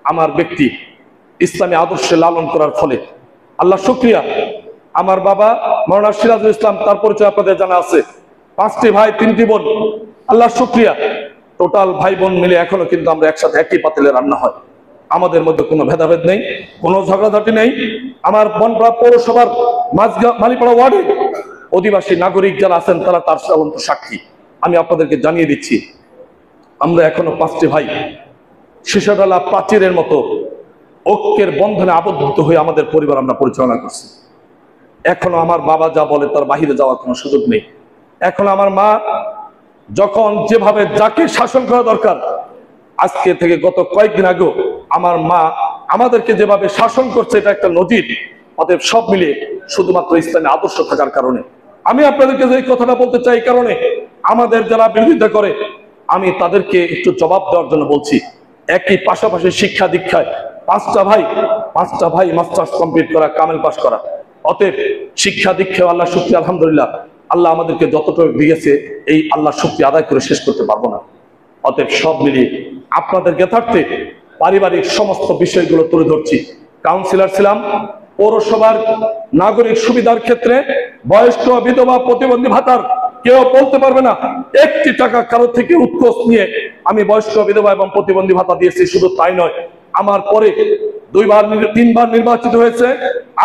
আমার ব্যক্তি ইসলামী আদর্শে লালন করার ফলে। আল্লাহ শুকরিয়া, আমার বাবা মাওলানা সিরাজুল ইসলাম, তার পরিচয় আপনাদের জানা আছে। 5টি ভাই 3টি বোন। আল্লাহ শুকরিয়া, টোটাল ভাই বোন মিলে এখনো কিন্তু আমরা একসাথে একই পাতিলে রান্না হয়। আমাদের মধ্যে কোনো ভেদাভেদ নেই, কোনো ঝগড়াঝাটি নেই। আমার বনপাড়া পৌরসভার মালিপাড়া ওয়ার্ডে অধিবাসী নাগরিক যারা আছেন তারা তার জ্বলন্ত সাক্ষী। আমি আপনাদেরকে জানিয়ে দিচ্ছি, আমরা এখনো 5টি ভাই শিশাডালা প্রাচীরের মতো ঐক্যের বন্ধনে আবদ্ধ হয়ে আমাদের পরিবার আমরা পরিচালনা করছি। এখনো আমার বাবা যা বলে তার বাহিরে যাওয়ার কোনো সুযোগ নেই। এখন আমার মা যখন যেভাবে যাকে শাসন করা দরকার, আজকে থেকে গত কয়েকদিন আগেও আমার মা আমাদেরকে যেভাবে শাসন করছে, এটা একটা নজির। অতএব সব মিলে শুধুমাত্র ইসলামী আদর্শ থাকার কারণে আমি আপনাদেরকে যে কথাটা বলতে চাই, এই কারণে আমাদের যারা বিরোধিতা করে আমি তাদেরকে একটু জবাব দেওয়ার জন্য বলছি। একই পাশাপাশি শিক্ষা দীক্ষায় 5টা ভাই মাস্টার্স কমপ্লিট করা, কামেল পাস করা। অতএব শিক্ষা দীক্ষায় আল্লাহ শুকরিয়া, আলহামদুলিল্লাহ, আল্লাহ আমাদেরকে যতটুকু দিয়েছে এই আল্লাহ শুকরিয়া আদায় করে শেষ করতে পারবো না। অতএব সব মিলিয়ে আপনাদের জ্ঞাতার্থে পারিবারিক সমস্ত বিষয়গুলো তুলে ধরছি। কাউন্সিলর ছিলাম, পৌরসভার নাগরিক সুবিধার ক্ষেত্রে বয়স্ক, বিধবা, প্রতিবন্ধী ভাতার কেউ বলতে পারবে না 1টি টাকা কারো থেকে উৎকোচ নিয়ে আমি বয়স্ক, বিধবা এবং প্রতিবন্ধী ভাতা দিয়েছি। শুধু তাই নয়, আমার পরে 3বার নির্বাচিত হয়েছে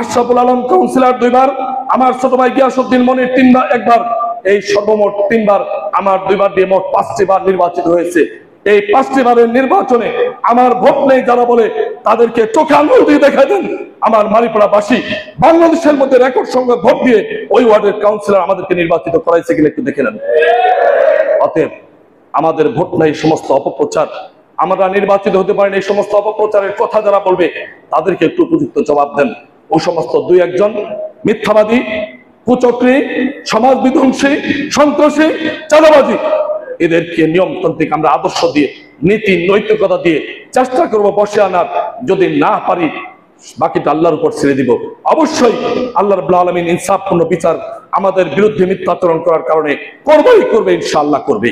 আশরাফুল আলম কাউন্সিলর, 2বার, আমার ছোট ভাই গিয়াসউদ্দিন মনির 1বার, এই সর্বমোট 3বার, আমার 2বার দিয়ে মোট 5টি বার নির্বাচিত হয়েছে। এই 5টি বারের নির্বাচনে আমার ভোট নেই যারা বলে তাদেরকে চোখে আঙুল দিয়ে দেখা দেন। আমার মালিপাড়াবাসী বাংলাদেশের মধ্যে রেকর্ড সংখ্যক ভোট দিয়ে ওই ওয়ার্ডের কাউন্সিলর আমাদেরকে নির্বাচিত করাইছে কিনা একটু দেখে নেন। অতএব আমাদের ভোট নাই সমস্ত অপপ্রচার, আমরা নির্বাচিত হতে পারেন, এই সমস্ত অপপ্রচারের কথা যারা বলবে তাদেরকে একটু উপযুক্ত জবাব দেন। ও সমস্ত 2-1 মিথ্যাবাদী, কুচক্রী, সমাজ বিধ্বংসী, সন্ত্রাসী, চাঁদাবাজি, এদেরকে নিয়মতান্ত্রিক আমরা আদর্শ দিয়ে, নীতি নৈতিকতা দিয়ে চেষ্টা করব বসে আনার। যদি না পারি বাকিটা আল্লাহর উপর ছেড়ে দিব। অবশ্যই আল্লাহ রাব্বুল আলামিন ইনসাফপূর্ণ বিচার আমাদের বিরুদ্ধে মিথ্যাচরণ করার কারণে করবে, ইনশাআল্লাহ করবে।